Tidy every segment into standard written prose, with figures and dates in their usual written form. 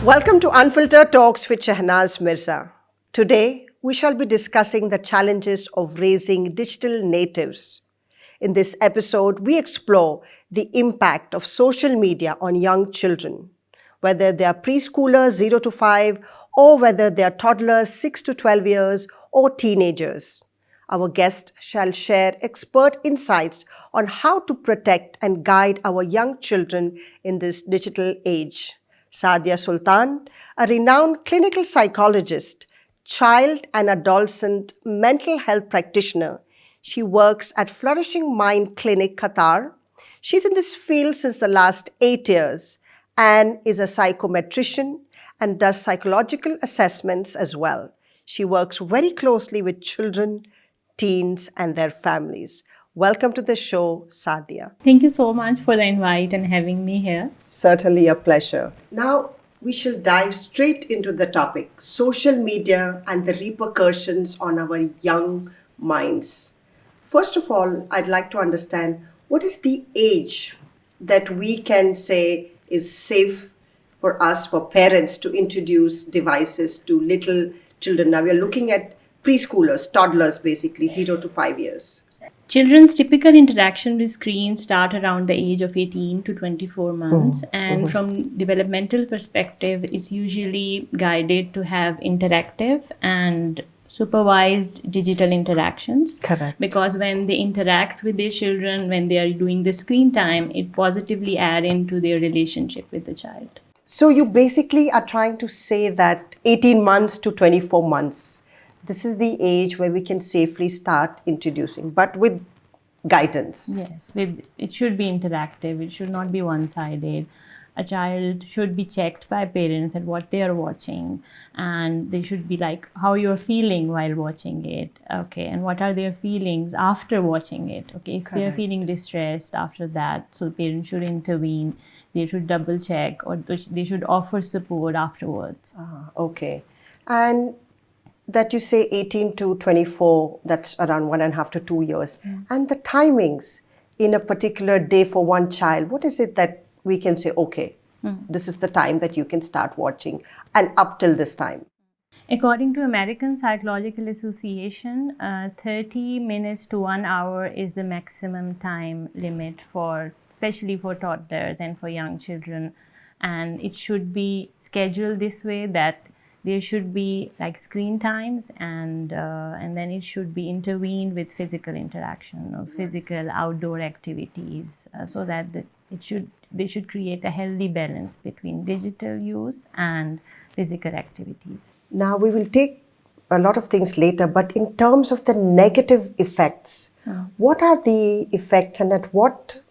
Welcome to Unfiltered Talks with Shahnaz Mirza. Today, we shall be discussing the challenges of raising digital natives. In this episode, we explore the impact of social media on young children, whether they are preschoolers 0 to 5 or whether they are toddlers 6 to 12 years or teenagers. Our guest shall share expert insights on how to protect and guide our young children in this digital age. Sadia Sultan, a renowned clinical psychologist, child and adolescent mental health practitioner. She works at Flourishing Mind Clinic, Qatar. She's in this field since the last 8 years and is a psychometrician and does psychological assessments as well. She works very closely with children, teens, and their families. Welcome to the show, Sadia. Thank you so much for the invite and having me here. Certainly a pleasure. Now, we shall dive straight into the topic, social media and the repercussions on our young minds. First of all, I'd like to understand what is the age that we can say is safe for us, for parents, to introduce devices to little children. Now, we are looking at preschoolers, toddlers, basically, 0 to 5 years. Children's typical interaction with screens start around the age of 18 to 24 months. And from developmental perspective, it's usually guided to have interactive and supervised digital interactions. Correct. Because when they interact with their children, when they are doing the screen time, it positively adds into their relationship with the child. So you basically are trying to say that 18 months to 24 months, this is the age where we can safely start introducing, but with guidance. Yes, it should be interactive. It should not be one-sided. A child should be checked by parents at what they are watching, and they should be like how you're feeling while watching it. Okay, and what are their feelings after watching it? Okay, if they're feeling distressed after that, so parents should intervene. They should double check, or they should offer support afterwards. Okay. And that you say 18 to 24, that's around 1.5 to 2 years. And the timings in a particular day for one child, what is it that we can say, okay, this is the time that you can start watching and up till this time? According to American Psychological Association, 30 minutes to 1 hour is the maximum time limit especially for toddlers and for young children. And it should be scheduled this way that there should be like screen times and then it should be intervened with physical interaction or physical outdoor activities so that they should create a healthy balance between digital use and physical activities. Now we will take a lot of things later, but in terms of the negative effects, what are the effects and at what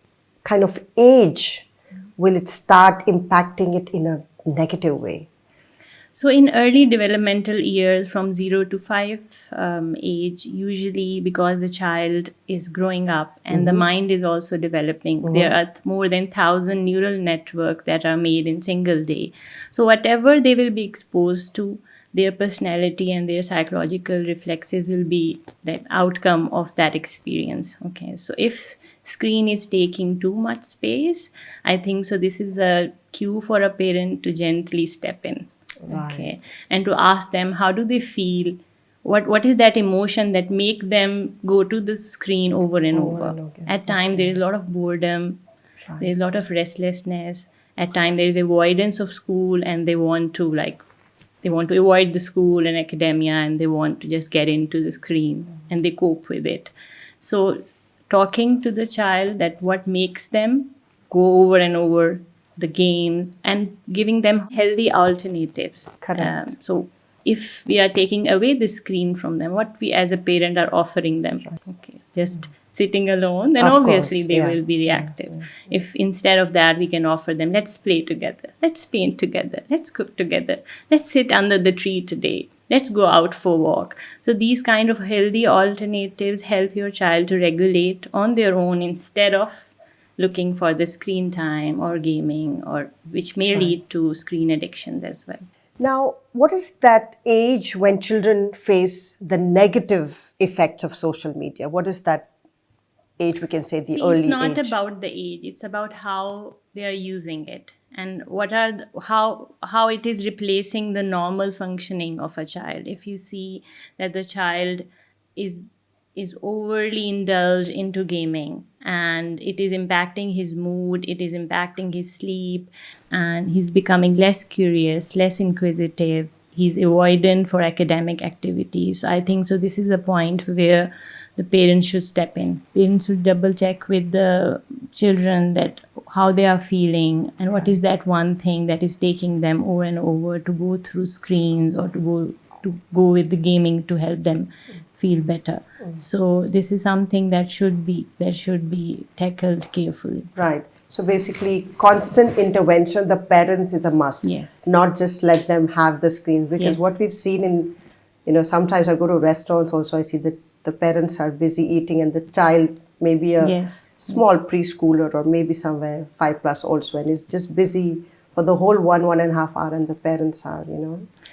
kind of age will it start impacting it in a negative way? So in early developmental years from 0 to 5 age, usually because the child is growing up and the mind is also developing, there are more than 1,000 neural networks that are made in single day. So whatever they will be exposed to, their personality and their psychological reflexes will be the outcome of that experience. Okay, so if screen is taking too much space, I think so this is a cue for a parent to gently step in. Right. Okay, and to ask them how do they feel, what is that emotion that make them go to the screen over and over. At times there is a lot of boredom, there is a lot of restlessness. At times there is avoidance of school and they want to avoid the school and academia and they want to just get into the screen and they cope with it. So talking to the child that what makes them go over and over the games and giving them healthy alternatives. Correct. So if we are taking away the screen from them, what we as a parent are offering them, okay, just sitting alone, then obviously they will be reactive. If instead of that we can offer them, let's play together, let's paint together, let's cook together, let's sit under the tree today, let's go out for a walk. So these kind of healthy alternatives help your child to regulate on their own instead of looking for the screen time or gaming, or which may lead to screen addictions as well. Now, what is that age when children face the negative effects of social media? What is that age we can say the early age? It's not about the age. It's about how they are using it, and what are how it is replacing the normal functioning of a child. If you see that the child is is overly indulged into gaming, and it is impacting his mood, it is impacting his sleep, and he's becoming less curious, less inquisitive, he's avoidant for academic activities. So I think so this is a point where the parents should step in. Parents should double check with the children that how they are feeling and what is that one thing that is taking them over and over to go through screens or to go with the gaming to help them feel better. So this is something that should be tackled carefully. Right. So basically, constant intervention, the parents is a must. Yes. Not just let them have the screens. Because Yes. what we've seen in, sometimes I go to restaurants also, I see that the parents are busy eating and the child, maybe a Yes. small preschooler or maybe somewhere 5+ also, and is just busy for the whole 1.5 hour, and the parents are,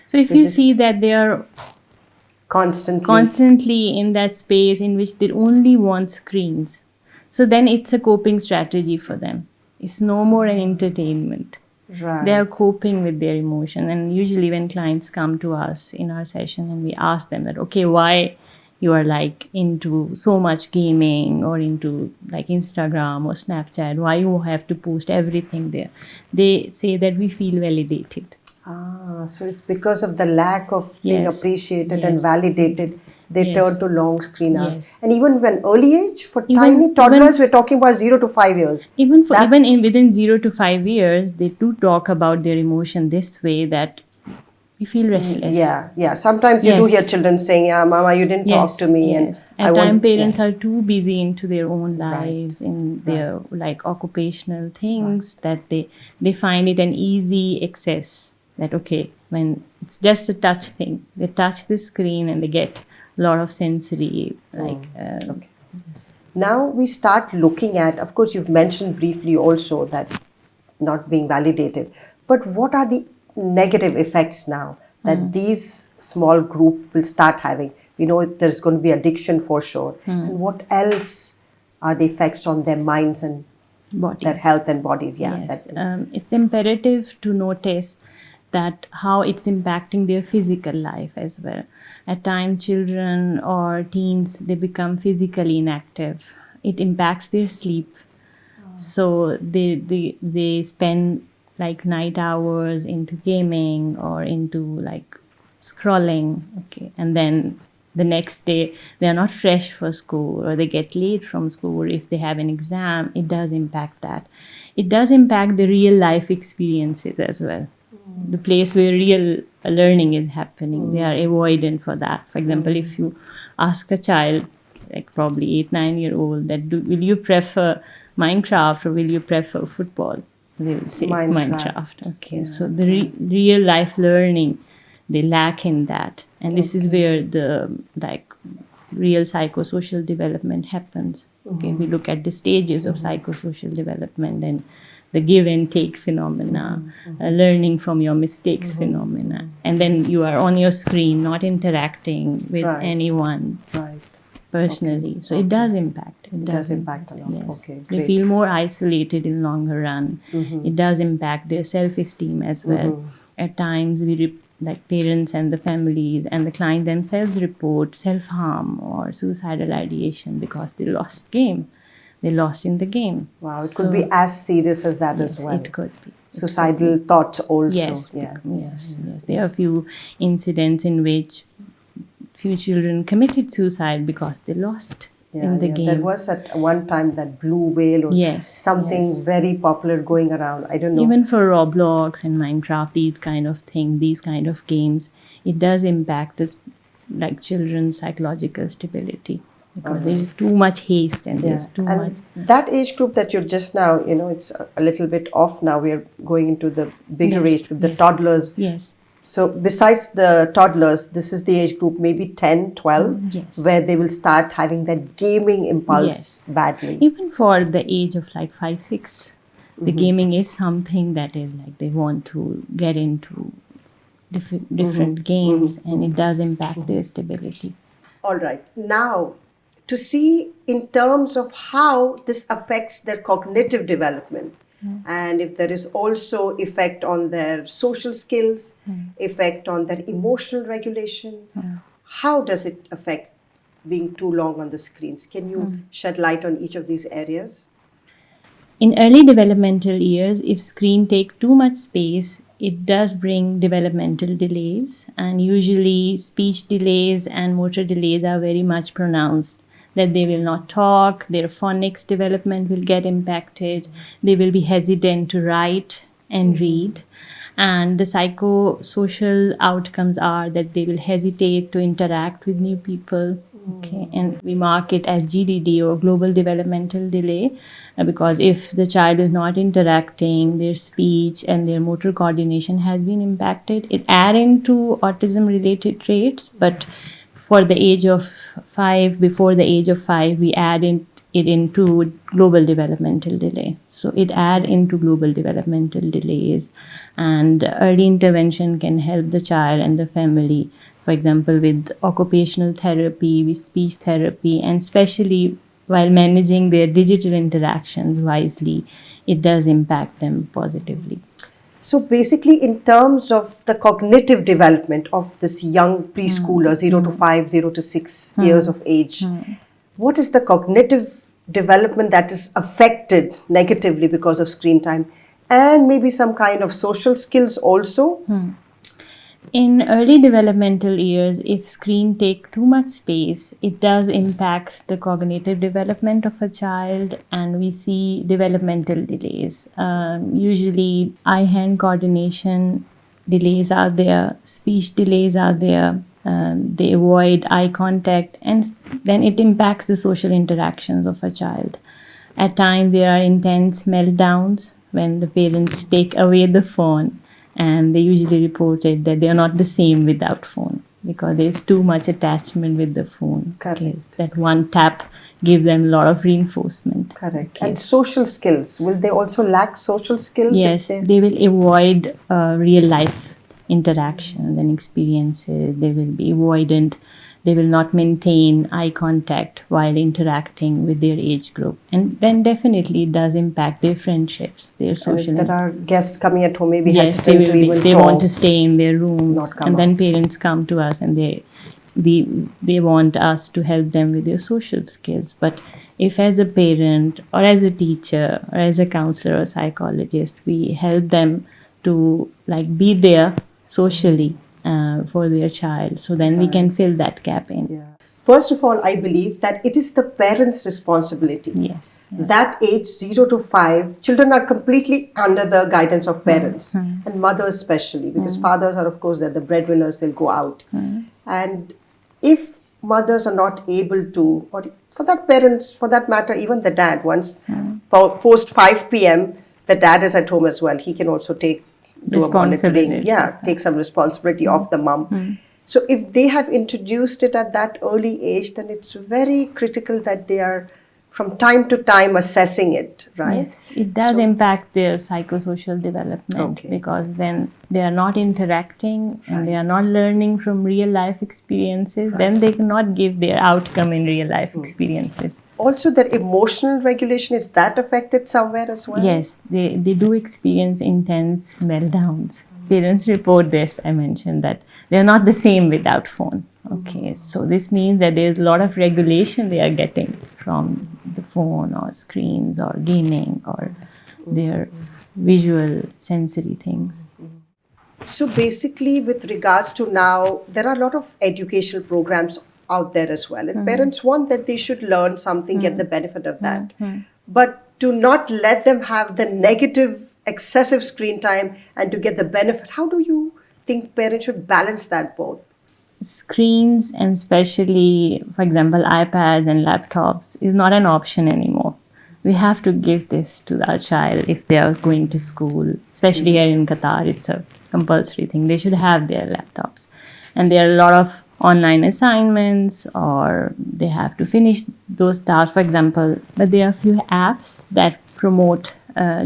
So if they you just see that they are constantly in that space in which they only want screens, so then it's a coping strategy for them. It's no more an entertainment. Right. They are coping with their emotion. And usually when clients come to us in our session and we ask them that, okay, why you are like into so much gaming or into like Instagram or Snapchat, why you have to post everything there, they say that we feel validated. So it's because of the lack of being Yes. appreciated and Yes. validated, they Yes. turn to long screen hours. Yes. And even when early age, for Even- tiny toddlers, we're talking about 0 to 5 years. Even for That- even within 0 to 5 years, they do talk about their emotion this way that we feel restless. Yeah. Sometimes you do Yes. hear children saying, "Yeah, Mama, you didn't talk to me," and Yes. At want- times, parents yeah. are too busy into their own Right. lives, in their like occupational things, that they find it an easy access. That okay, when it's just a touch thing, they touch the screen and they get a lot of sensory Okay. Now we start looking at, of course, you've mentioned briefly also that not being validated, but what are the negative effects now that these small group will start having? We know there's going to be addiction for sure. And what else are the effects on their minds and bodies. their health and bodies? Yeah. Yes, that- it's imperative to notice that how it's impacting their physical life as well. At times, children or teens, they become physically inactive. It impacts their sleep. So they spend like night hours into gaming or into like scrolling. Okay, and then the next day they are not fresh for school or they get late from school. If they have an exam, it does impact that. It does impact the real life experiences as well. The place where real learning is happening, they are avoidant for that. For example, if you ask a child, like probably 8-9-year-old, that will you prefer Minecraft or will you prefer football? They will say Minecraft. Okay, so the real life learning, they lack in that, and this is where the like real psychosocial development happens. Okay, we look at the stages of psychosocial development and the give and take phenomena, learning from your mistakes phenomena, and then you are on your screen, not interacting with anyone personally. So it does impact. It does impact a lot. Yes. Okay, They great. feel more isolated in longer run. It does impact their self-esteem as well. At times, like parents and the families and the client themselves report self-harm or suicidal ideation because they lost game. They lost in the game. Wow, it could be as serious as that as well. It could be. Suicidal thoughts also. Yes, Yeah. yes. There are a few incidents in which few children committed suicide because they lost in the game. There was at one time that blue whale or something very popular going around. I don't know. Even for Roblox and Minecraft, these kind of thing, these kind of games, it does impact this, like children's psychological stability because there's too much haste and there's too much. That age group that you're just now, it's a little bit off now. We're going into the bigger age group, the toddlers. Yes. So besides the toddlers, this is the age group, maybe 10, 12, where they will start having that gaming impulse badly. Even for the age of like 5, 6, the gaming is something that is like they want to get into different games, and it does impact their stability. All right. Now, to see in terms of how this affects their cognitive development, and if there is also effect on their social skills, effect on their emotional regulation, how does it affect being too long on the screens? Can you shed light on each of these areas? In early developmental years, if screen take too much space, it does bring developmental delays, and usually speech delays and motor delays are very much pronounced. That they will not talk, their phonics development will get impacted, they will be hesitant to write and read. And the psychosocial outcomes are that they will hesitate to interact with new people. Okay, and we mark it as GDD, or global developmental delay, because if the child is not interacting, their speech and their motor coordination has been impacted. It add into autism related traits, but for the age of 5, before the age of 5, we add it into global developmental delay. So it add into global developmental delays, and early intervention can help the child and the family, for example, with occupational therapy, with speech therapy, and especially while managing their digital interactions wisely, it does impact them positively. So basically, in terms of the cognitive development of this young preschooler, 0 to 5, 0 to 6 years of age, what is the cognitive development that is affected negatively because of screen time, and maybe some kind of social skills also? In early developmental years, if screen take too much space, it does impact the cognitive development of a child, and we see developmental delays. Usually, eye-hand coordination delays are there, speech delays are there. They avoid eye contact, and then it impacts the social interactions of a child. At times, there are intense meltdowns when the parents take away the phone, and they usually reported that they are not the same without phone because there's too much attachment with the phone. Correct. Okay. That one tap gives them a lot of reinforcement. Correct. Okay. And social skills, will they also lack social skills? Yes, they will avoid real life interactions and experiences. They will be avoidant. They will not maintain eye contact while interacting with their age group. And then definitely it does impact their friendships, their And social. if there are guests coming at home, maybe Yes, hesitant to even they talk. want to stay in their rooms, Not come and then out. parents come to us and they want us to help them with their social skills. But if as a parent or as a teacher or as a counselor or psychologist, we help them to like be there socially for their child, so then we can fill that gap in. Yeah. First of all, I believe that it is the parents' responsibility. Yes. That age 0 to 5, children are completely under the guidance of parents and mothers especially, because fathers are, of course, they're the breadwinners, they'll go out. And if mothers are not able to, or for that parents, for that matter, even the dad, once post 5 p.m., the dad is at home as well. He can also do a monitoring, Responsibility. take some responsibility off the mom. So if they have introduced it at that early age, then it's very critical that they are from time to time assessing it, right? Yes, it does impact their psychosocial development, Okay. because then they are not interacting and they are not learning from real life experiences, then they cannot give their outcome in real life experiences. Also, their emotional regulation, is that affected somewhere as well? Yes, they do experience intense meltdowns. Parents report this, I mentioned that they are not the same without phone. Okay, so this means that there's a lot of regulation they are getting from the phone or screens or gaming or their visual sensory things. So basically, with regards to now, there are a lot of educational programs out there as well. And parents want that they should learn something, get the benefit of that. But to not let them have the negative, excessive screen time and to get the benefit, how do you think parents should balance that both? Screens, and especially, for example, iPads and laptops, is not an option anymore. We have to give this to our child if they are going to school, especially here in Qatar. It's a compulsory thing. They should have their laptops. And there are a lot of online assignments, or they have to finish those tasks, for example. But there are a few apps that promote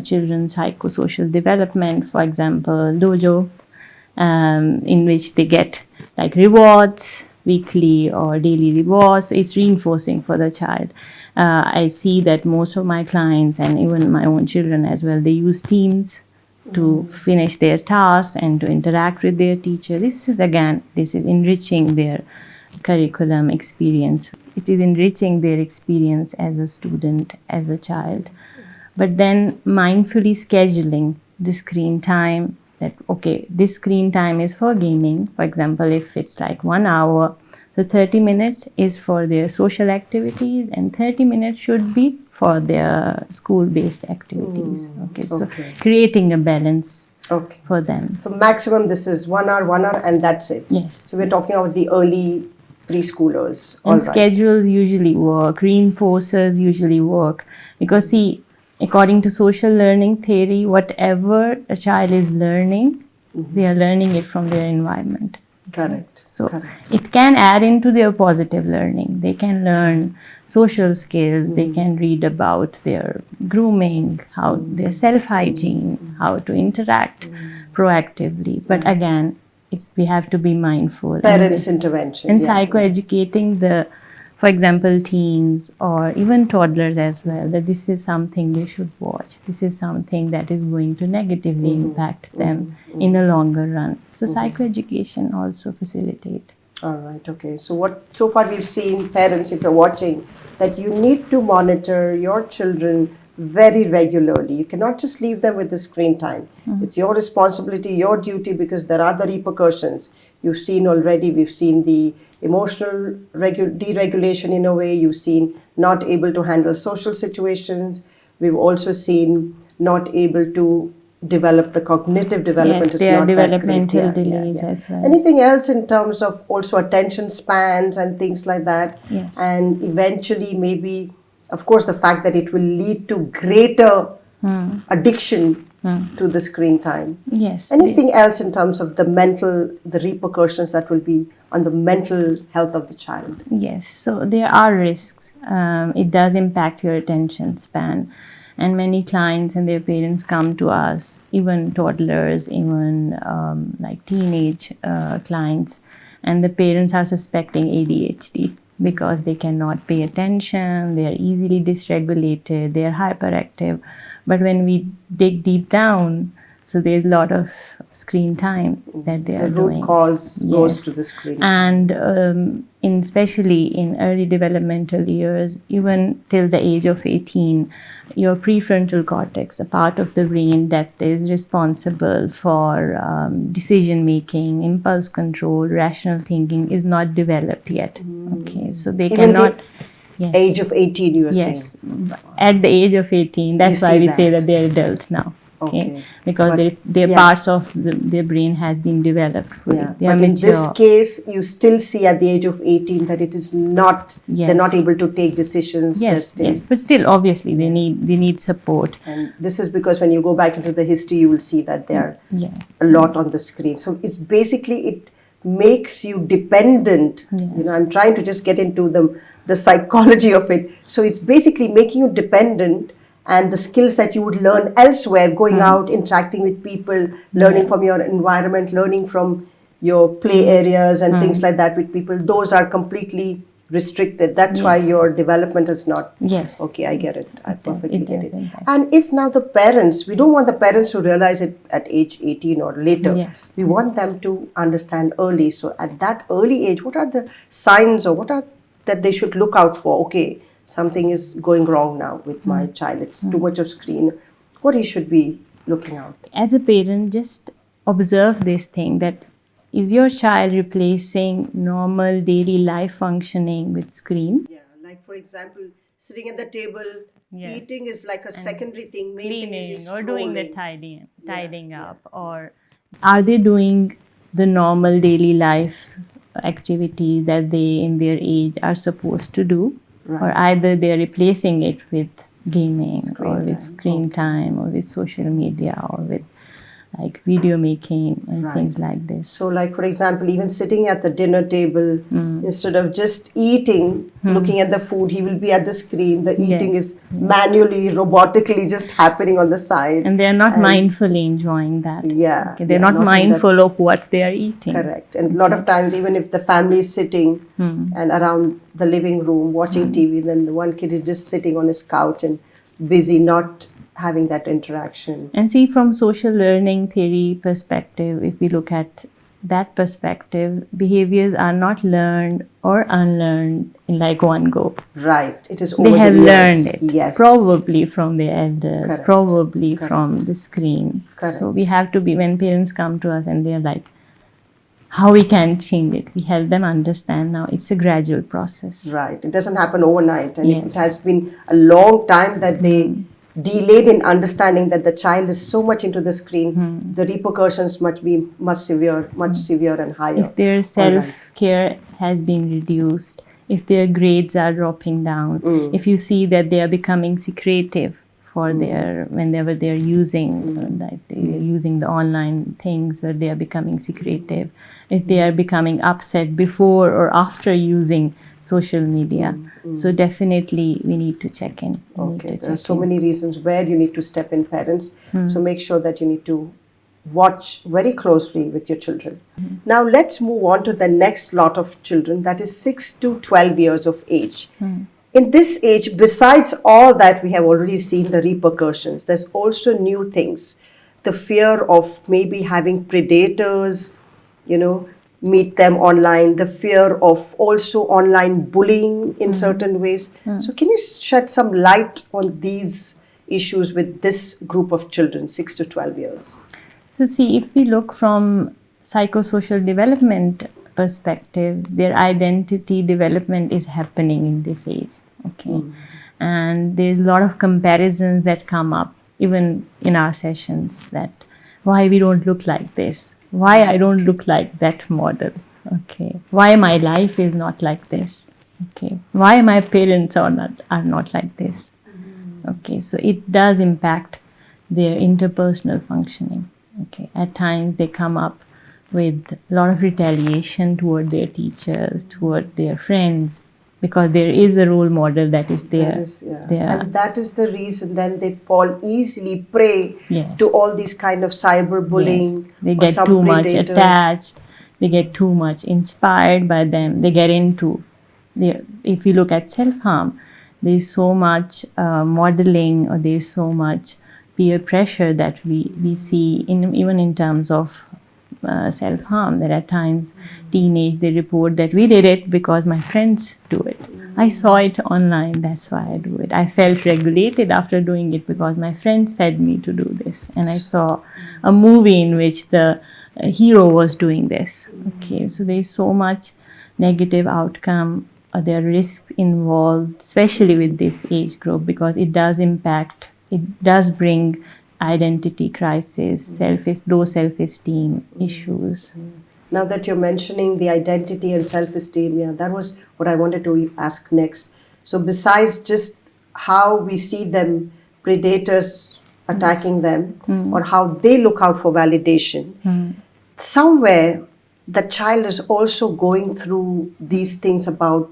children's psychosocial development, for example, Dojo, in which they get like rewards weekly or daily rewards. It's reinforcing for the child. I see that most of my clients and even my own children as well, they use Teams to finish their tasks and to interact with their teacher. This is enriching their curriculum experience. It is enriching their experience as a student, as a child. But then mindfully scheduling the screen time, that okay, this screen time is for gaming. For example, if it's like 1 hour, so 30 minutes is for their social activities and 30 minutes should be for their school-based activities. Okay, so creating a balance for them. So maximum this is 1 hour, and that's it. Yes. So we're talking about the early preschoolers. And schedules usually work, reinforcers usually work, because see, according to social learning theory, whatever a child is learning, they are learning it from their environment. Correct. So it can add into their positive learning. They can learn social skills. They can read about their grooming, how their self-hygiene, how to interact proactively. But again, we have to be mindful. Parents' intervention. And psychoeducating the, for example, teens or even toddlers as well, that this is something they should watch. This is something that is going to negatively impact them in the longer run. So psychoeducation also facilitate. All right, okay. So far we've seen, parents, if you're watching, that you need to monitor your children very regularly. You cannot just leave them with the screen time. It's your responsibility, your duty, because there are the repercussions. You've seen already, we've seen the emotional deregulation in a way. You've seen not able to handle social situations. We've also seen not able to develop the cognitive development. Yes, there are developmental delays as well. Anything else in terms of also attention spans and things like that? Yes. And eventually maybe, of course, the fact that it will lead to greater addiction to the screen time. Yes. Anything else in terms of the repercussions that will be on the mental health of the child? Yes, so there are risks. It does impact your attention span. And many clients and their parents come to us, even toddlers, even like teenage clients, and the parents are suspecting ADHD because they cannot pay attention, they are easily dysregulated, they are hyperactive. But when we dig deep down, so there's a lot of screen time that they are doing. The root cause goes to the screen time. And especially in early developmental years, even till the age of 18, your prefrontal cortex, a part of the brain that is responsible for decision making, impulse control, rational thinking, is not developed yet. Okay, so they Even cannot. Yes. Age of 18, you are saying? Yes, at the age of 18, that's why we say that they're adults now. Okay. Because their parts of their brain has been developed fully. They are but in mature. this case, you still see at the age of 18 that it is not, they're not able to take decisions. Yes, but still, obviously, they need support. And this is because when you go back into the history, you will see that they are a lot on the screen. So it's basically, it makes you dependent. You know, I'm trying to just get into the psychology of it. So it's basically making you dependent, and the skills that you would learn elsewhere, going out, interacting with people, learning from your environment, learning from your play areas and things like that with people, those are completely restricted. That's why your development is not. Yes. Okay, I get it. I perfectly get it. And if now the parents, we don't want the parents to realize it at age 18 or later. Yes. We want them to understand early. So at that early age, what are the signs or what are that they should look out for? Okay, something is going wrong now with my child. It's too much of screen. What he should be looking out? As a parent, just observe this thing, that is your child replacing normal daily life functioning with screen? Yeah, like for example, sitting at the table, eating is like a secondary thing. Main thing is or doing the tidying up, or are they doing the normal daily life activities that they in their age are supposed to do? Or either they're replacing it with gaming or with screen time or with social media or with like video making and Right. things like this. So, like, for example, even sitting at the dinner table, instead of just eating, looking at the food, he will be at the screen. The eating Yes, is manually, robotically just happening on the side. and they're not And- mindfully enjoying that. Yeah, Okay, they're yeah, not not in that- mindful of what they are eating. Correct. And a lot of times, even if the family is sitting and around the living room watching TV, then the one kid is just sitting on his couch and busy, not having that interaction. And see, from social learning theory perspective, if we look at that perspective, behaviors are not learned or unlearned in like one go. Right. It is over They have the years. learned it, Yes. probably from their elders, Correct. probably from the screen. Correct. So we have to be, when parents come to us and they're like, how we can change it, we help them understand now it's a gradual process. Right. It doesn't happen overnight. And if it Yes. has been a long time that they delayed in understanding that the child is so much into the screen, the repercussions must be much severe and higher. If their All right. self-care has been reduced, if their grades are dropping down, if you see that they are becoming secretive for their, whenever they're using like they're using the online things, where they are becoming secretive, if they are becoming upset before or after using social media, so definitely we need to check in. We need Okay, to there are check so in. many reasons where you need to step in, parents. So make sure that you need to watch very closely with your children. Now let's move on to the next lot of children, that is 6 to 12 years of age. In this age, besides all that we have already seen, the repercussions, there's also new things. The fear of maybe having predators, meet them online, the fear of also online bullying in certain ways. So can you shed some light on these issues with this group of children, 6 to 12 years? So see, if we look from psychosocial development perspective, their identity development is happening in this age. Okay. And there's a lot of comparisons that come up, even in our sessions, that why we don't look like this, why I don't look like that model. Okay. Why my life is not like this. Okay. Why my parents are not like this. Okay. So it does impact their interpersonal functioning. Okay. At times they come up with a lot of retaliation toward their teachers, toward their friends, because there is a role model that is there. That is, yeah. there. And that is the reason then they fall easily prey Yes. to all these kind of cyberbullying. Yes. They or get some too much predators. attached. They get too much inspired by them. They get into, if you look at self-harm, there's so much modeling, or there's so much peer pressure that we see even in terms of self-harm, that at times teenage they report that we did it because my friends do it. I saw it online, that's why I do it. I felt regulated after doing it because my friend said me to do this, and I saw a movie in which the hero was doing this. Okay, so there's so much negative outcome. There are risks involved, especially with this age group, because it does impact, it does bring identity crisis, low self-esteem issues. Now that you're mentioning the identity and self-esteem, yeah, that was what I wanted to ask next. So besides just how we see them, predators attacking them, or how they look out for validation, somewhere the child is also going through these things about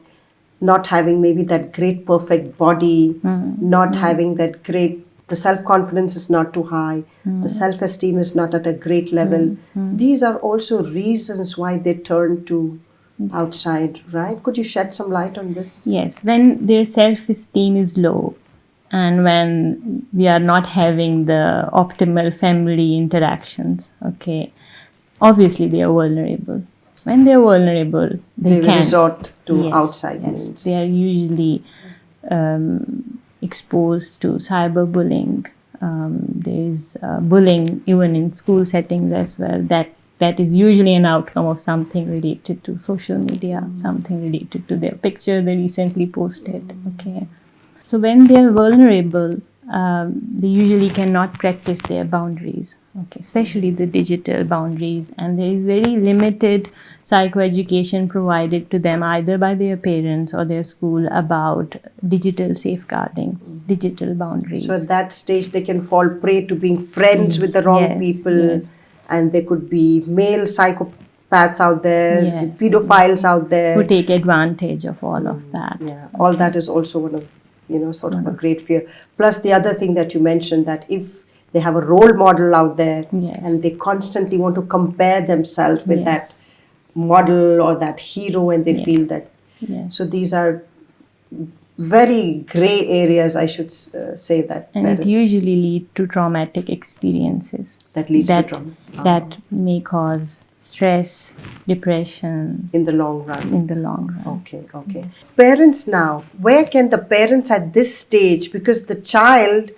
not having maybe that great perfect body, not having that great, the self-confidence is not too high, the self-esteem is not at a great level. These are also reasons why they turn to outside, right? Could you shed some light on this? Yes, when their self-esteem is low, and when we are not having the optimal family interactions, okay, obviously they are vulnerable. When they are vulnerable, they will can resort to Yes, outside yes. means. They are usually exposed to cyberbullying. There is bullying even in school settings as well. That is usually an outcome of something related to social media, something related to their picture they recently posted. Okay, so when they are vulnerable, they usually cannot practice their boundaries. Okay, especially the digital boundaries, and there is very limited psychoeducation provided to them either by their parents or their school about digital safeguarding. digital boundaries. So at that stage, they can fall prey to being friends with the wrong people, and there could be male psychopaths out there, pedophiles out there who take advantage of all of that. Yeah, all that is also one of sort of a great fear. Plus the other thing that you mentioned, that if they have a role model out there and they constantly want to compare themselves with that model or that hero, and they feel that. So these are very gray areas, I should say that. And it usually leads to traumatic experiences. That leads to trauma. That may cause stress, depression. In the long run. Okay. Yes. Parents now, where can the parents at this stage, because the child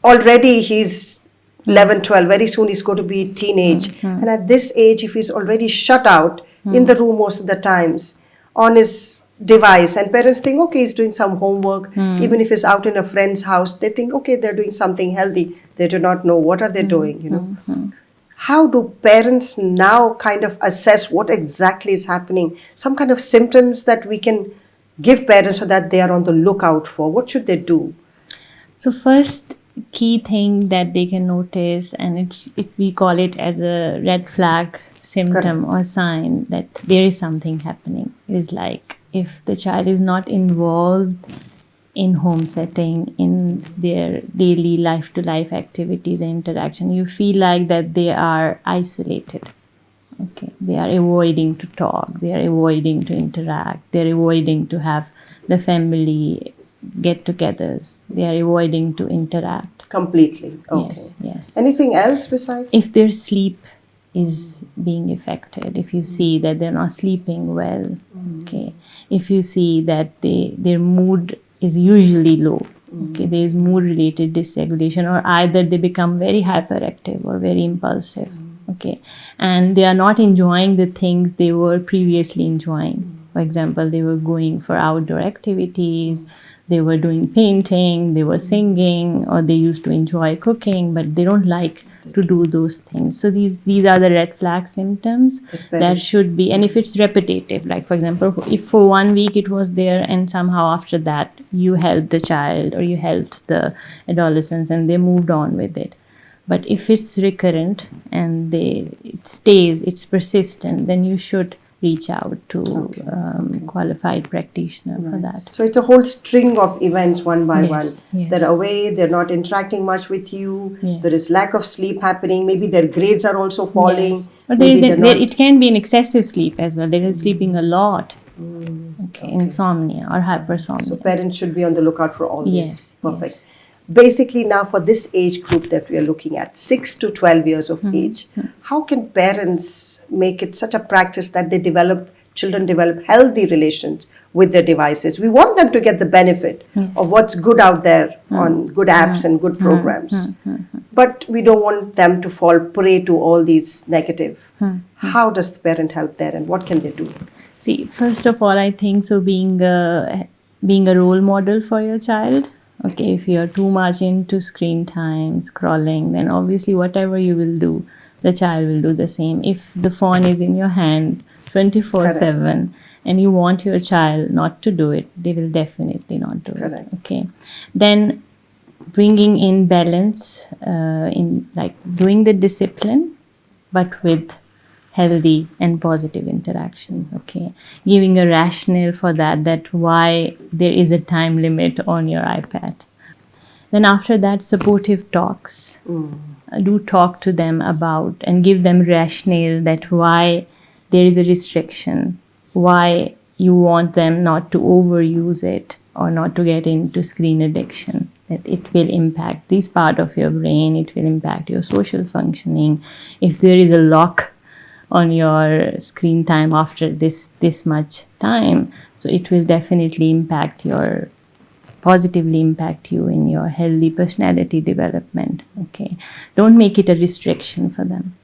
already he's 11, 12, very soon he's going to be teenage. And at this age, if he's already shut out in the room most of the times on his device, and parents think, okay, he's doing some homework. Even if he's out in a friend's house, they think, okay, they're doing something healthy. They do not know what are they doing, How do parents now kind of assess what exactly is happening? Some kind of symptoms that we can give parents so that they are on the lookout for. What should they do? So first key thing that they can notice, and we call it as a red flag symptom or sign that there is something happening, is like if the child is not involved in home setting, in their daily life-to-life activities and interaction, you feel like that they are isolated. Okay, they are avoiding to talk, they are avoiding to interact, they are avoiding to have the family get-togethers, they are avoiding to interact. Completely. Okay. Yes. Anything else besides? If their sleep is being affected, if you see that they're not sleeping well, okay, if you see that their mood is usually low, okay, there is mood related dysregulation, or either they become very hyperactive or very impulsive, okay, and they are not enjoying the things they were previously enjoying. For example, they were going for outdoor activities, they were doing painting, they were singing, or they used to enjoy cooking, but they don't like to do those things. So these are the red flag symptoms that should be, and if it's repetitive, like for example, if for 1 week it was there and somehow after that you helped the child or you helped the adolescents and they moved on with it. But if it's recurrent and it stays, it's persistent, then you should reach out to qualified practitioner for that. So it's a whole string of events one by one. Yes. They're away, they're not interacting much with you, Yes. there is lack of sleep happening, maybe their grades are also falling. Yes. But it can be an excessive sleep as well. They are sleeping a lot. Insomnia or hypersomnia. So parents should be on the lookout for all this. Yes. Perfect. Yes. Basically now for this age group that we are looking at, 6 to 12 years of age, how can parents make it such a practice that children develop healthy relations with their devices? We want them to get the benefit of what's good out there on good apps and good programs. But we don't want them to fall prey to all these negative. How does the parent help there, and what can they do? See, first of all, I think so being a role model for your child. Okay, if you're too much into screen time, scrolling, then obviously whatever you will do, the child will do the same. If the phone is in your hand 24/7 and you want your child not to do it, they will definitely not do it. Okay, then bringing in balance in like doing the discipline, but with healthy and positive interactions, okay? Giving a rationale for that why there is a time limit on your iPad. Then after that, supportive talks. Do talk to them about and give them rationale that why there is a restriction, why you want them not to overuse it or not to get into screen addiction, that it will impact this part of your brain, it will impact your social functioning. If there is a lock on your screen time after this much time, so it will definitely positively impact you in your healthy personality development. Okay, don't make it a restriction for them.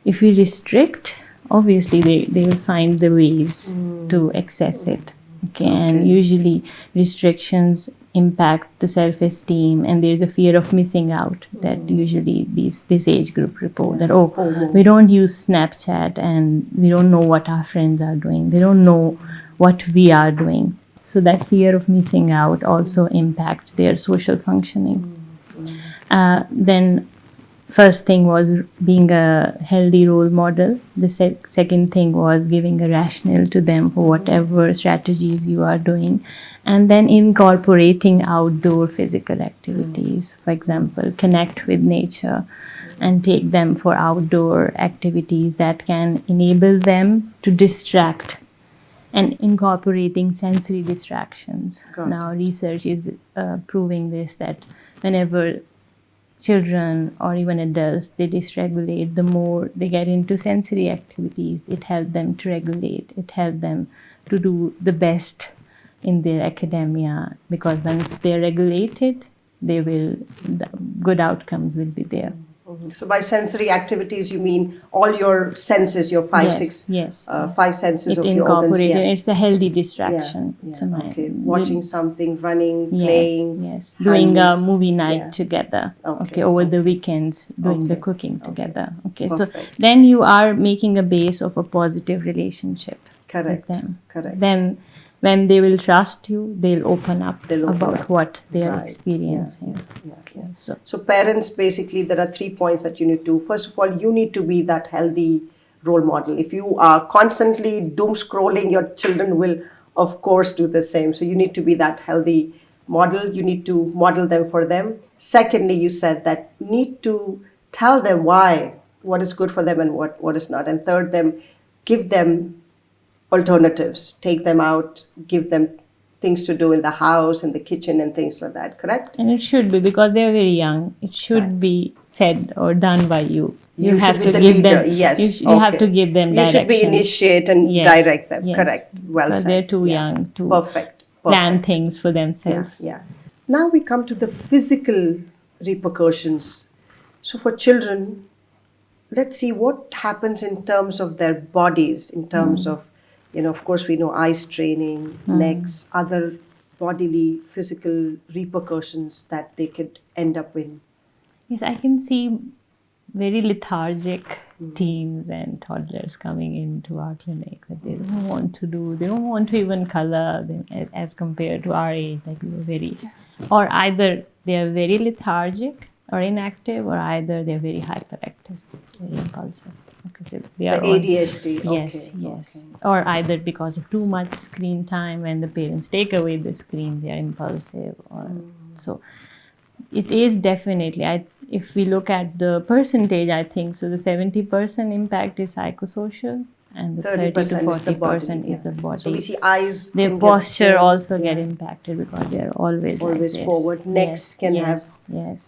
If you restrict, obviously they will find the ways to access it. Okay, and usually restrictions impact the self-esteem, and there's a fear of missing out that usually this age group report that we don't use Snapchat and we don't know what our friends are doing, they don't know what we are doing. So that fear of missing out also impact their social functioning. Then first thing was being a healthy role model. The second thing was giving a rationale to them for whatever strategies you are doing. And then incorporating outdoor physical activities. For example, connect with nature and take them for outdoor activities that can enable them to distract, and incorporating sensory distractions. Now, research is proving this, that whenever children or even adults, they dysregulate, the more they get into sensory activities, it helps them to regulate, it helps them to do the best in their academia, because once they're regulated, the good outcomes will be there. So by sensory activities, you mean all your senses, your five senses of your organs. It's a healthy distraction. Okay, watching something, running, playing. Yes, doing a movie night together. Okay, over the weekends, doing the cooking together. Okay, perfect. So then you are making a base of a positive relationship with them. Correct. Then when they will trust you, they'll open up about what they are experiencing. Okay. So parents, basically, there are 3 points that you need to. First of all, you need to be that healthy role model. If you are constantly doom scrolling, your children will, of course, do the same. So you need to be that healthy model. You need to model them for them. Secondly, you said that need to tell them why, what is good for them and what is not. And third, give them alternatives, take them out, give them things to do in the house, in the kitchen, and things like that, correct? And it should be, because they're very young. It should be said or done by you. You have to give them, yes. You have to give them direction. You should be initiate and direct them, correct? Well because said. They're too young to Perfect. plan things for themselves. Now we come to the physical repercussions. So for children, let's see what happens in terms of their bodies, in terms of, of course, we know eye straining, necks, other bodily physical repercussions that they could end up in. Yes, I can see very lethargic teens and toddlers coming into our clinic that they don't want to even color them as compared to our age, like we were or either they are very lethargic or inactive, or either they're very hyperactive, very impulsive. They are ADHD. Yes. Okay. Or either because of too much screen time, when the parents take away the screen, they are impulsive. So it is definitely, if we look at the percentage, I think, so the 70% impact is psychosocial, and the 30 to 40% is the body. So we see eyes, their posture also get impacted, because they are always like this. Forward. Necks can have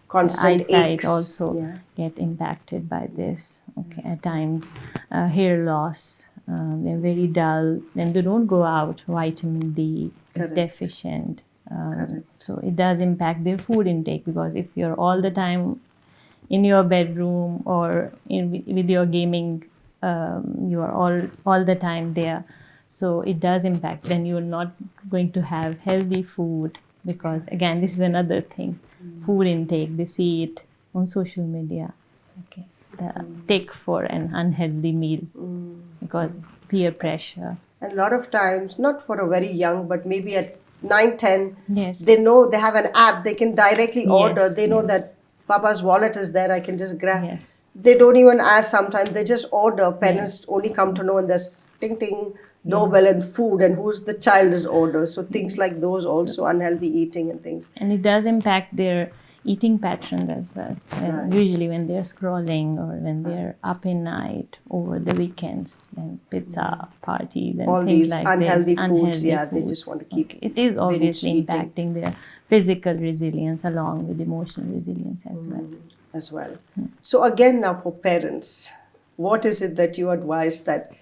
constant eyesight aches. Also get impacted by this. Okay, at times hair loss. They're very dull. Then they don't go out. Vitamin D is deficient. So it does impact their food intake, because if you're all the time in your bedroom or with your gaming, you are all the time there. So it does impact. Then you're not going to have healthy food, because again, this is another thing. Food intake, they see it on social media. Okay, take for an unhealthy meal because peer pressure. And a lot of times, not for a very young, but maybe at 9, 10, they know they have an app, they can directly order. They know that Papa's wallet is there, I can just grab. They don't even ask sometimes, they just order. Parents only come to know when there's ting ting, doorbell and food, and who's the child is ordered. So things like those also, unhealthy eating and things. And it does impact their eating patterns as well. Usually when they're scrolling or when they're up in night over the weekends, and pizza parties and all things these like unhealthy this. Foods, they just want to keep it is obviously impacting their physical resilience along with emotional resilience as well. So again, now for parents, what is it that you advise, that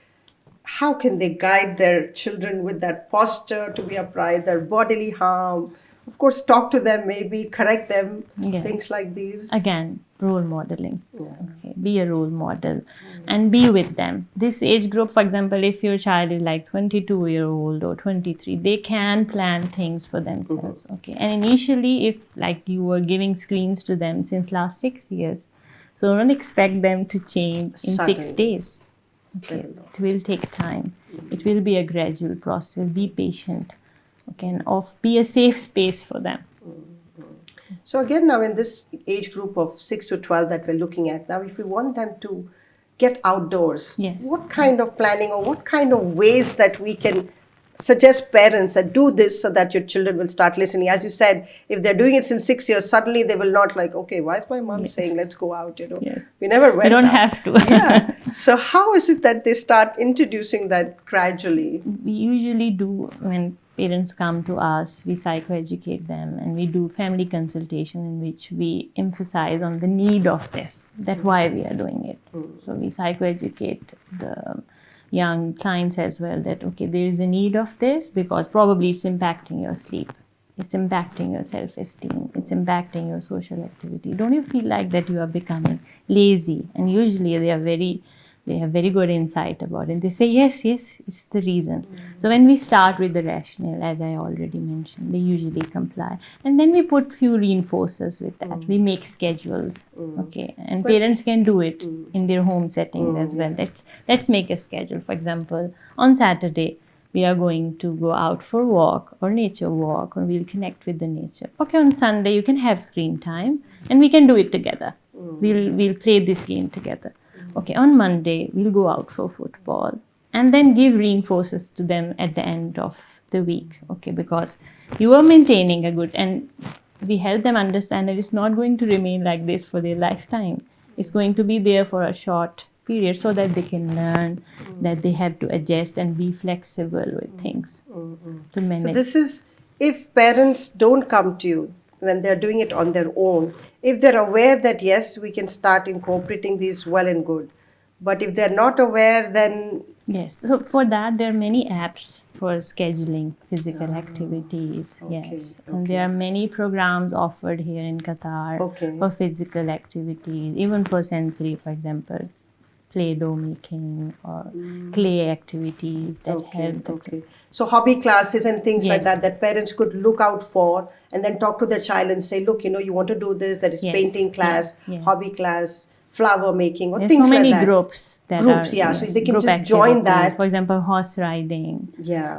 how can they guide their children with that posture to be upright, their bodily harm? Of course, talk to them, maybe correct them, things like these. Again, role modeling. Okay. Be a role model and be with them. This age group, for example, if your child is like 22-year-old or 23, they can plan things for themselves. Okay. And initially, if like you were giving screens to them since last 6 years, so don't expect them to change in 6 days. Okay. It will take time. It will be a gradual process. Be patient. okay, and be a safe space for them. So again, now in this age group of 6 to 12 that we're looking at, now if we want them to get outdoors, Yes. what kind of planning or what kind of ways that we can suggest parents that do this so that your children will start listening? As you said, if they're doing it since 6 years, suddenly they will not like, okay, why is my mom saying let's go out, Yes. We never went You don't out. have to. Yeah. So how is it that they start introducing that gradually? We usually do, when parents come to us, we psychoeducate them and we do family consultation in which we emphasize on the need of this. That's why we are doing it. So we psychoeducate the young clients as well that, okay, there is a need of this because probably it's impacting your sleep. It's impacting your self-esteem. It's impacting your social activity. Don't you feel like that you are becoming lazy? And usually they have very good insight about it. They say, yes, it's the reason. So when we start with the rationale, as I already mentioned, they usually comply. And then we put few reinforcers with that. We make schedules, okay? And parents can do it in their home settings as well. Let's make a schedule. For example, on Saturday, we are going to go out for a walk or nature walk, or we'll connect with the nature. Okay, on Sunday, you can have screen time and we can do it together. We'll play this game together. Okay, on Monday, we'll go out for football and then give reinforcers to them at the end of the week, okay, because you are maintaining a good, and we help them understand that it's not going to remain like this for their lifetime. It's going to be there for a short period so that they can learn that they have to adjust and be flexible with things to manage. So this is, if parents don't come to you, when they're doing it on their own, if they're aware that yes, we can start incorporating these, well and good. But if they're not aware, then... Yes, so for that there are many apps for scheduling physical activities. Yes, and there are many programs offered here in Qatar for physical activities, even for sensory, for example, Play-Doh making or clay activities that help. So hobby classes and things like that parents could look out for and then talk to their child and say, look, you want to do this, that is painting class, hobby class, flower making, or There's things so like many that. groups that Groups, are, so they can group just join that. For example, horse riding,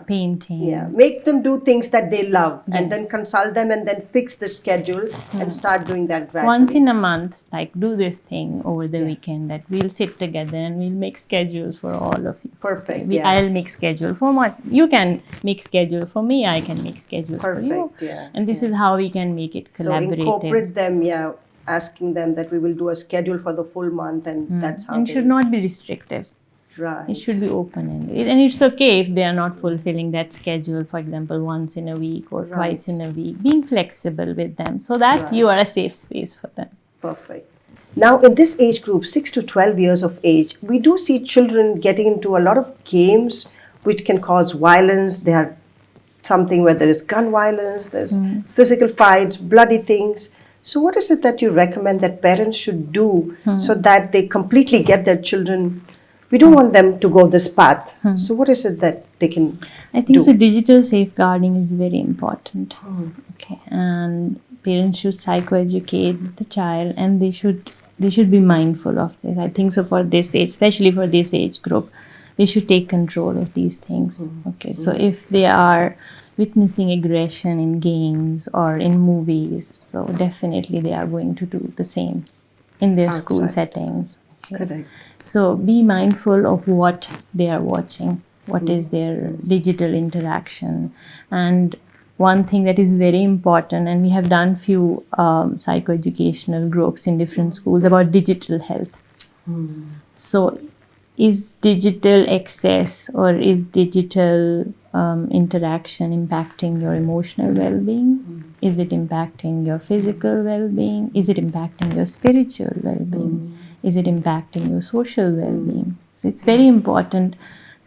painting. Make them do things that they love and then consult them and then fix the schedule and start doing that gradually. Once in a month, like do this thing over the weekend, that we'll sit together and we'll make schedules for all of you. Perfect. I'll make schedule for you can make schedule for me, I can make schedule for you. And this is how we can make it collaborative. So incorporate them, asking them that we will do a schedule for the full month, and that's how. And it should not be restrictive. Right. It should be open-ended. And it's okay if they are not fulfilling that schedule, for example, once in a week or twice in a week. Being flexible with them so that you are a safe space for them. Perfect. Now, in this age group, 6 to 12 years of age, we do see children getting into a lot of games which can cause violence. They are something where there is gun violence, there's physical fights, bloody things. So what is it that you recommend that parents should do so that they completely get their children? We don't want them to go this path. So what is it that they can I think so digital safeguarding is very important. Okay, and parents should psychoeducate the child, and they should be mindful of this. I think so for this age, especially for this age group, they should take control of these things. Okay, so if they are witnessing aggression in games or in movies, so definitely they are going to do the same in their school settings. Okay. Correct. So be mindful of what they are watching, what is their digital interaction. And one thing that is very important, and we have done few psychoeducational groups in different schools about digital health. So is digital access or is digital interaction impacting your emotional well-being? Is it impacting your physical well-being? Is it impacting your spiritual well-being? Is it impacting your social well-being? So it's very important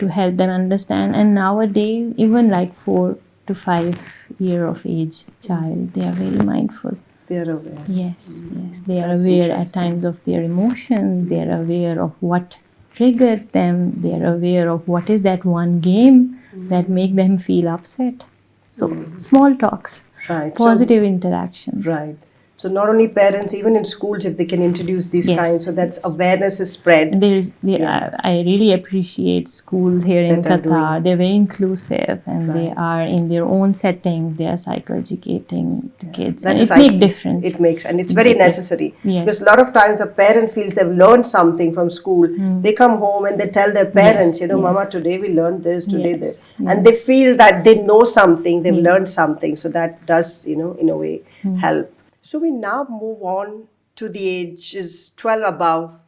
to help them understand. And nowadays, even like 4 to 5 year of age child, they are very mindful. They are aware. Yes. They are aware at times of their emotions. They are aware of what triggered them. They are aware of what is that one game that make them feel upset. So small talks, positive interaction. Right. So not only parents, even in schools, if they can introduce these Yes, kinds, so that's yes. awareness is spread. I really appreciate schools here in That are Qatar. doing. They're very inclusive, and they Right. are in their own setting. They are psychoeducating the kids, That and is, it makes difference. it makes, and it's very necessary. Yes. Because a lot of times a parent feels they've learned something from school. They come home and they tell their parents, Yes, Mama, yes. today we learned this, today Yes, this. yes. And they feel that they know something, they've Yes. learned something. So that does, in a way, help. So we now move on to the ages 12 above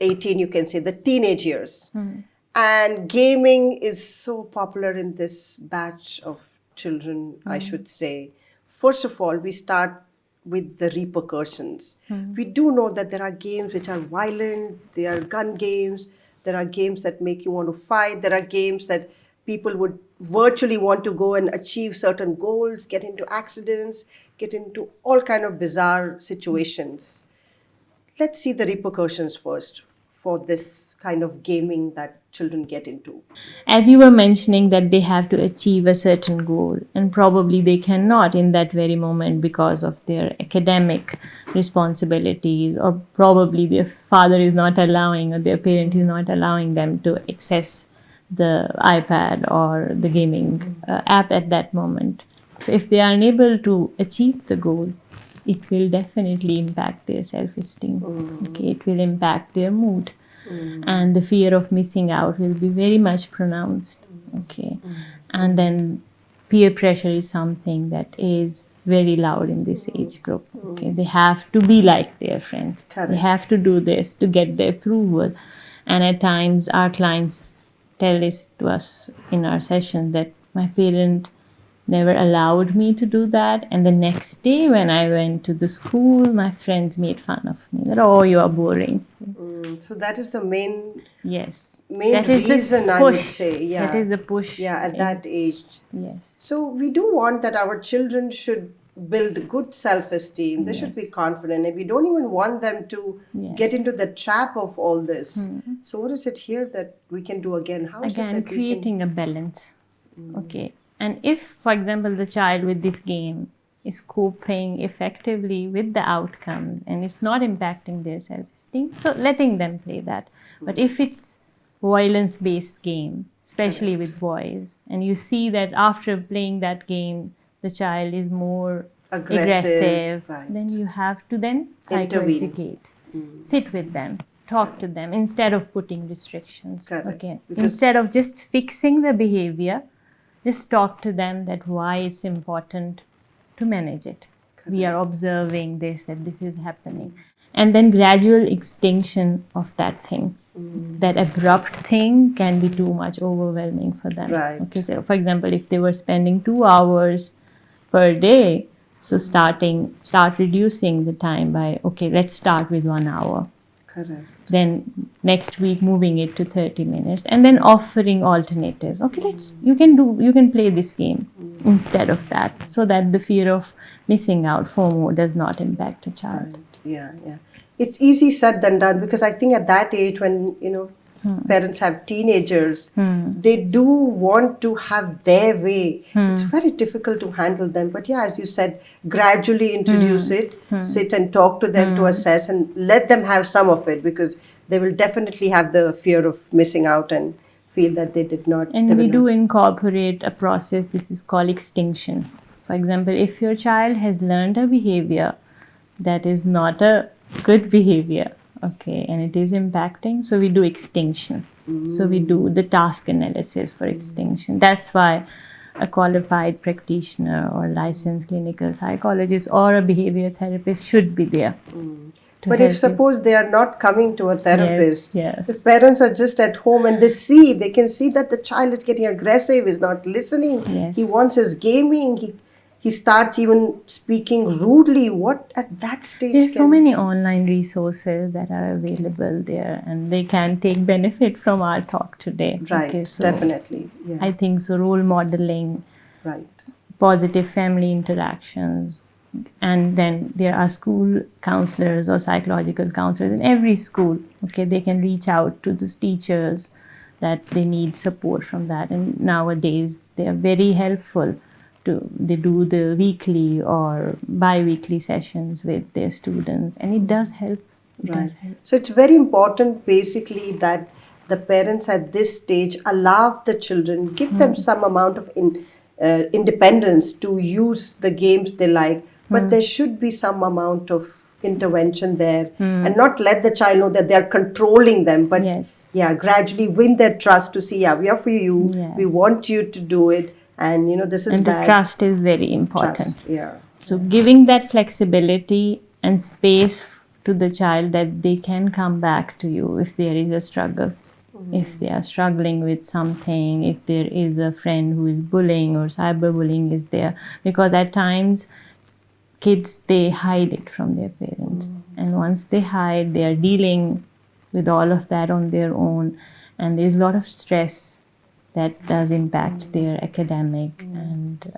18, you can say, the teenage years. And gaming is so popular in this batch of children, I should say. First of all, we start with the repercussions. We do know that there are games which are violent, there are gun games, there are games that make you want to fight, there are games that people would virtually want to go and achieve certain goals, get into accidents, get into all kind of bizarre situations. Let's see the repercussions first for this kind of gaming that children get into. As you were mentioning that they have to achieve a certain goal, and probably they cannot in that very moment because of their academic responsibilities, or probably their father is not allowing or their parent is not allowing them to access the iPad or the gaming app at that moment. So if they are unable to achieve the goal, it will definitely impact their self-esteem. Okay, it will impact their mood, and the fear of missing out will be very much pronounced. Okay, and then peer pressure is something that is very loud in this age group. Okay, they have to be like their friends. Correct. They have to do this to get the approval, and at times our clients tell this to us in our session that my parent never allowed me to do that, and the next day when I went to the school, my friends made fun of me that, oh, you are boring. So that is the main Yes, main that is the reason, I would say. Yeah. That is the push. Yeah, at that age. Yes. So we do want that our children should build good self-esteem. They should be confident, and we don't even want them to get into the trap of all this. So what is it here that we can do again? How is it Again, that we can? creating a balance. Okay, and if, for example, the child with this game is coping effectively with the outcome and it's not impacting their self-esteem, so letting them play that. But if it's violence-based game, especially with boys, and you see that after playing that game the child is more aggressive, right. then you have to then Intervene. psychoeducate, sit with them, talk to them instead of putting restrictions. Correct. Okay, Because- instead of just fixing the behavior, just talk to them that why it's important to manage it. We are observing this, that this is happening, and then gradual extinction of that thing. That abrupt thing can be too much overwhelming for them. Right. Okay, so for example, if they were spending 2 hours per day, so start reducing the time by, okay, let's start with 1 hour. Correct. Then next week moving it to 30 minutes, and then offering alternatives. Okay, you can play this game instead of that, so that the fear of missing out, FOMO, does not impact a child. Right. Yeah, yeah. It's easy said than done, because I think at that age when, parents have teenagers, they do want to have their way. It's very difficult to handle them. But yeah, as you said, gradually introduce it, sit and talk to them to assess, and let them have some of it, because they will definitely have the fear of missing out and feel that they did not. And we do incorporate a process, this is called extinction. For example, if your child has learned a behavior that is not a good behavior, okay, and it is impacting, so we do extinction. So we do the task analysis for extinction. That's why a qualified practitioner or licensed clinical psychologist or a behavior therapist should be there. But if suppose they are not coming to a therapist, yes. if parents are just at home and they can see that the child is getting aggressive, is not listening, Yes. he wants his gaming, he starts even speaking rudely, what at that stage There's so many online resources that are available there, and they can take benefit from our talk today. Right, Okay, so definitely. Yeah. I think so. Role modeling, Right. positive family interactions, and then there are school counselors or psychological counselors in every school. Okay, they can reach out to the teachers that they need support from that, and nowadays they are very helpful they do the weekly or bi-weekly sessions with their students, and it does help. It does help. So it's very important basically that the parents at this stage allow the children, give them some amount of independence to use the games they like, but there should be some amount of intervention there and not let the child know that they are controlling them, but gradually win their trust to see, we are for you, we want you to do it, and this is and bad. The trust is very important. Trust, so giving that flexibility and space to the child that they can come back to you if there is a struggle, if they are struggling with something, if there is a friend who is bullying or cyberbullying is there, because at times kids, they hide it from their parents, and once they hide, they are dealing with all of that on their own, and there's a lot of stress that does impact their academic and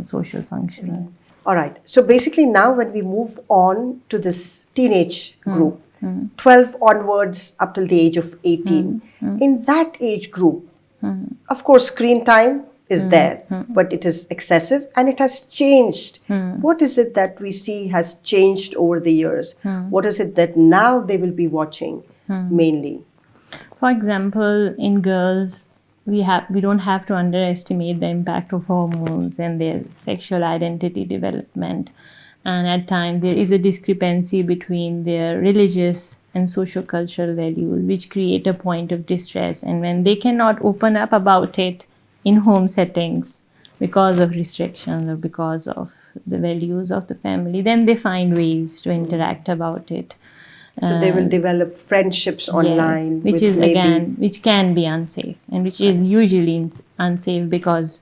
social functioning. All right. So basically now when we move on to this teenage group, 12 onwards up till the age of 18, in that age group, of course, screen time is there, but it is excessive and it has changed. What is it that we see has changed over the years? What is it that now they will be watching mainly? For example, in girls, we don't have to underestimate the impact of hormones and their sexual identity development. And at times there is a discrepancy between their religious and social cultural values, which create a point of distress. And when they cannot open up about it in home settings because of restrictions or because of the values of the family, then they find ways to interact about it. So they will develop friendships online, which is again, which can be unsafe, and which is usually unsafe because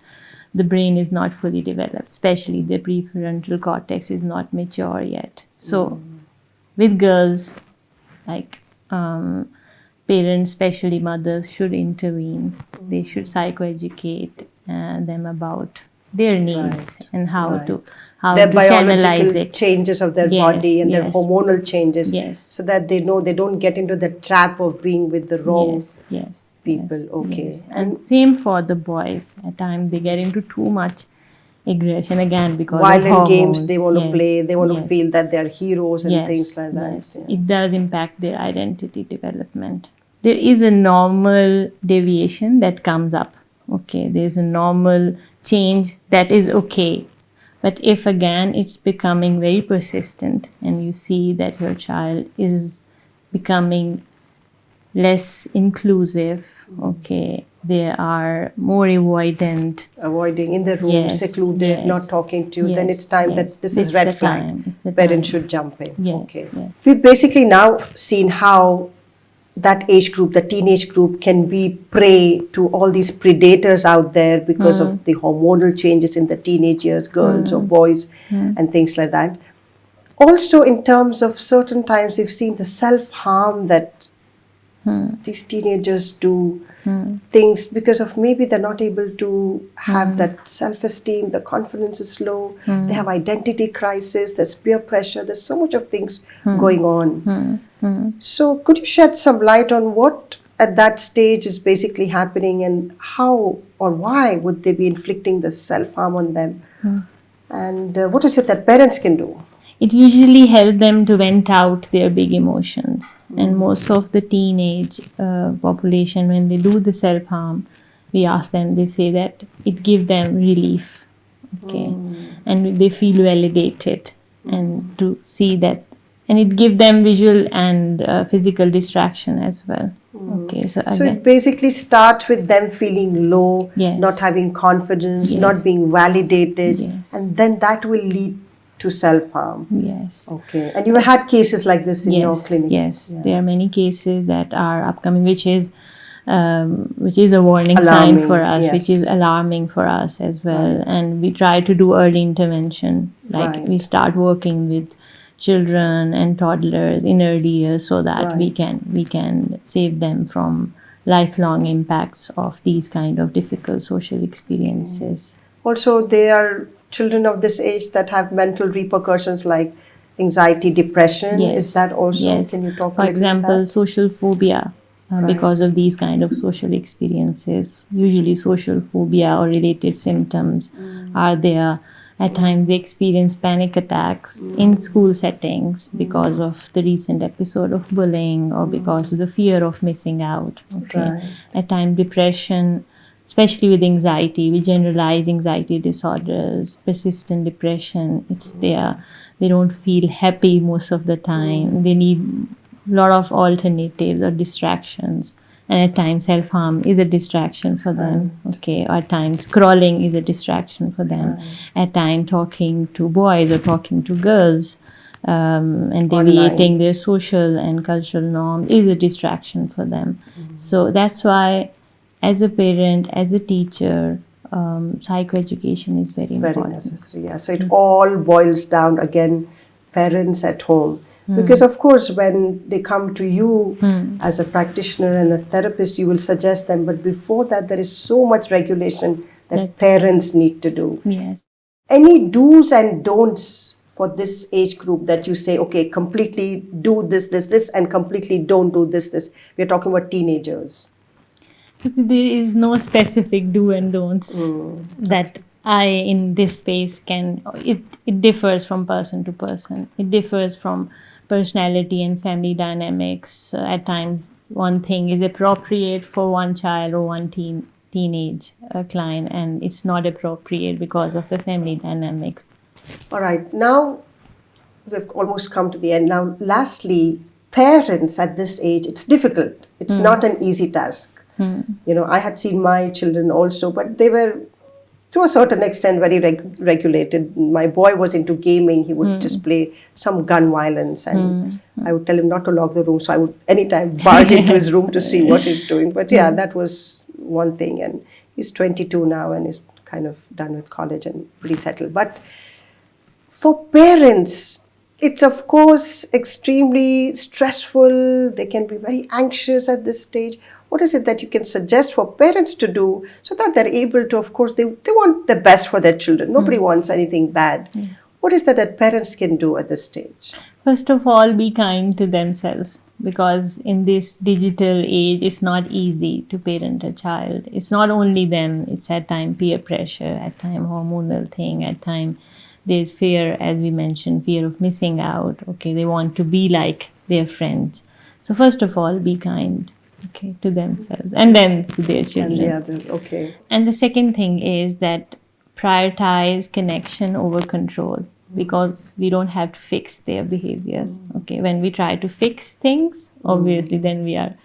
the brain is not fully developed, especially the prefrontal cortex is not mature yet. So with girls, like parents, especially mothers, should intervene. They should psychoeducate them about their needs and how to their channelize biological it. changes of their body and their hormonal changes, so that they know they don't get into the trap of being with the wrong people. And same for the boys. At times they get into too much aggression again because violent of hormones. Games they want to play, they want to feel that they are heroes and things like that. It does impact their identity development. There is a normal deviation that comes up. There's a normal change that is okay. But if again it's becoming very persistent and you see that your child is becoming less inclusive, they are more avoiding in the room, secluded, not talking to you, then it's time that this is red flag. Parents should jump in. We've basically now seen how that age group, the teenage group, can be prey to all these predators out there because of the hormonal changes in the teenage years, girls or boys and things like that. Also, in terms of certain times, we've seen the self-harm that these teenagers do, things because of maybe they're not able to have that self-esteem, the confidence is low, they have identity crisis, there's peer pressure, there's so much of things going on. So could you shed some light on what at that stage is basically happening and how or why would they be inflicting the self-harm on them? And what is it that parents can do? It usually helps them to vent out their big emotions. And most of the teenage population, when they do the self-harm, we ask them, they say that it gives them relief. And they feel validated and to see that. And it gives them visual and physical distraction as well. So it basically starts with them feeling low, not having confidence, not being validated, and then that will lead to self-harm. And you had cases like this in your clinic. There are many cases that are upcoming, which is a warning sign for us, which is alarming for us as well. And we try to do early intervention, we start working with children and toddlers in early years so that we can save them from lifelong impacts of these kind of difficult social experiences. Also, there are children of this age that have mental repercussions like anxiety, depression. Is that also? Can you talk for example, social phobia because of these kind of social experiences. Usually social phobia or related symptoms are there. At times they experience panic attacks in school settings because of the recent episode of bullying or because of the fear of missing out. Okay. At times depression, especially with anxiety, with generalized anxiety disorders, persistent depression, it's there. They don't feel happy most of the time. They need a lot of alternatives or distractions. And at times self-harm is a distraction for them. Okay. Or at times scrolling is a distraction for them. At times talking to boys or talking to girls and deviating their social and cultural norms is a distraction for them. So that's why as a parent, as a teacher, psychoeducation is very important. Very necessary, yeah. So it all boils down again, parents at home. Because of course, when they come to you as a practitioner and a therapist, you will suggest them. But before that, there is so much regulation that parents need to do. Yes. Any do's and don'ts for this age group that you say, okay, completely do this, and completely don't do this. We're talking about teenagers. There is no specific do and don'ts that I in this space can. It differs from person to person. It differs from personality and family dynamics. At times, one thing is appropriate for one child or one teenage client, and it's not appropriate because of the family dynamics. All right. Now we've almost come to the end. Now, lastly, parents at this age, it's difficult. It's not an easy task. You know, I had seen my children also, but they were to a certain extent very regulated. My boy was into gaming. He would just play some gun violence, and I would tell him not to lock the room. So I would anytime barge into his room to see what he's doing. But yeah, that was one thing. And he's 22 now and is kind of done with college and pretty settled. But for parents, it's of course extremely stressful. They can be very anxious at this stage. What is it that you can suggest for parents to do so that they're able to, of course, they want the best for their children. Nobody wants anything bad. Yes. What is that parents can do at this stage? First of all, be kind to themselves, because in this digital age, it's not easy to parent a child. It's not only them. It's at times peer pressure, at times hormonal thing, at times there's fear, as we mentioned, fear of missing out. Okay, they want to be like their friends. So first of all, be kind. Okay, to themselves and then to their children. And the other, okay. And the second thing is that prioritize connection over control, because we don't have to fix their behaviors. Okay, when we try to fix things, obviously then we are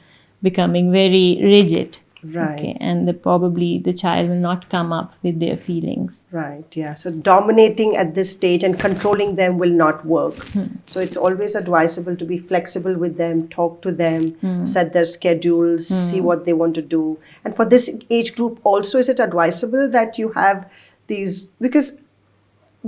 becoming very rigid. Right. Okay, and probably the child will not come up with their feelings. Right, yeah. So dominating at this stage and controlling them will not work. So it's always advisable to be flexible with them, talk to them, set their schedules, see what they want to do. And for this age group also, is it advisable that you have these, because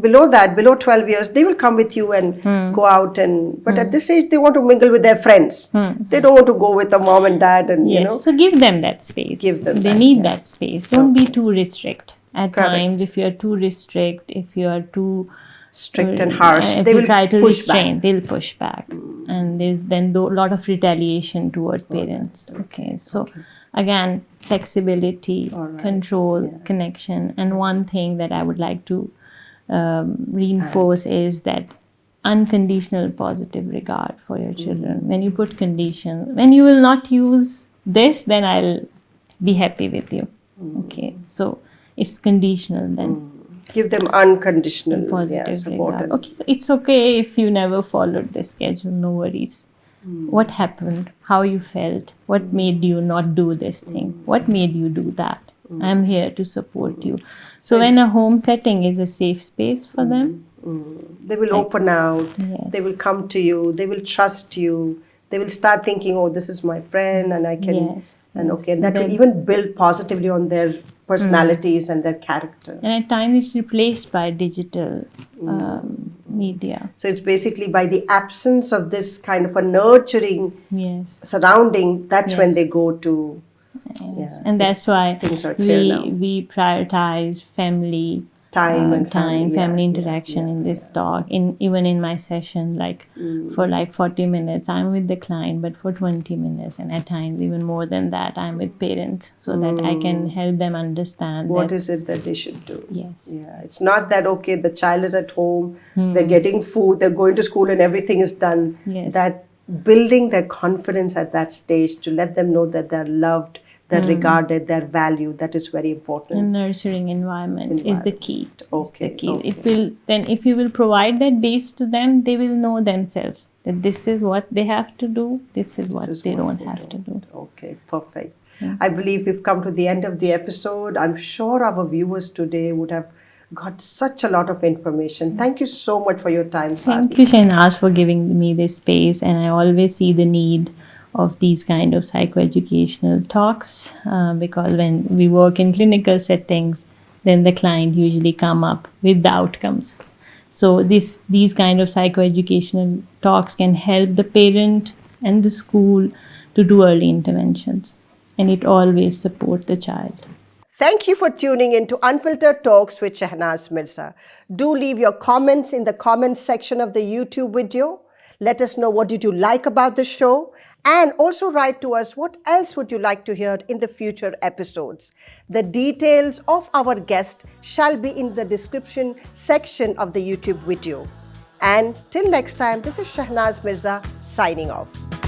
below 12 years, they will come with you and go out but at this age, they want to mingle with their friends. They don't want to go with the mom and dad and, yes. you know. So give them that space. They need that space. Don't be too restrict. At times, if you are too restrict, if you are too strict and harsh, if they you will try to push restrain, back. they'll push back. And there's then a lot of retaliation toward parents. Okay, so again, flexibility, control, connection. And one thing that I would like to reinforce is that unconditional positive regard for your children. When you put conditions, when you will not use this, then I'll be happy with you. Okay, so it's conditional then. Give them unconditional Positive support. regard. Okay, so it's okay if you never followed the schedule, no worries. What happened? How you felt? What made you not do this thing? What made you do that? I'm here to support you. So when a home setting is a safe space for them, they will open out, yes. they will come to you, they will trust you, they will start thinking, oh, this is my friend and I can, Yes, and yes. okay, and So that will even build positively on their personalities and their character. and at times it's replaced by digital media. So it's basically by the absence of this kind of a nurturing Yes. surrounding, that's when Yes. they go to, Yes. And that's why things are clear now. we prioritize family time and family, family interaction in this talk. Even in my session, like for like 40 minutes, I'm with the client, but for 20 minutes, and at times even more than that, I'm with parents, so that I can help them understand what is it that they should do. Yes. Yeah, it's not that, okay, the child is at home, they're getting food, they're going to school and everything is done. Yes. That building their confidence at that stage, to let them know that they're loved, they're regarded, they're valued, that is very important. A nurturing environment is the key. Okay, Is the key. okay. If you will provide that base to them, they will know themselves that this is what they have to do, this is what they don't have to do. Okay, perfect. I believe we've come to the end of the episode. I'm sure our viewers today would have got such a lot of information. Thank you so much for your time, Sadhna. Thank you, Shahnaz, for giving me this space, and I always see the need of these kind of psychoeducational talks because when we work in clinical settings, then the client usually come up with the outcomes. So these kind of psychoeducational talks can help the parent and the school to do early interventions, and it always support the child. Thank you for tuning in to Unfiltered Talks with Shahnaz Mirza. Do leave your comments in the comments section of the YouTube video. Let us know what did you like about the show, and also write to us what else would you like to hear in the future episodes. The details of our guest shall be in the description section of the YouTube video. And till next time, this is Shahnaz Mirza signing off.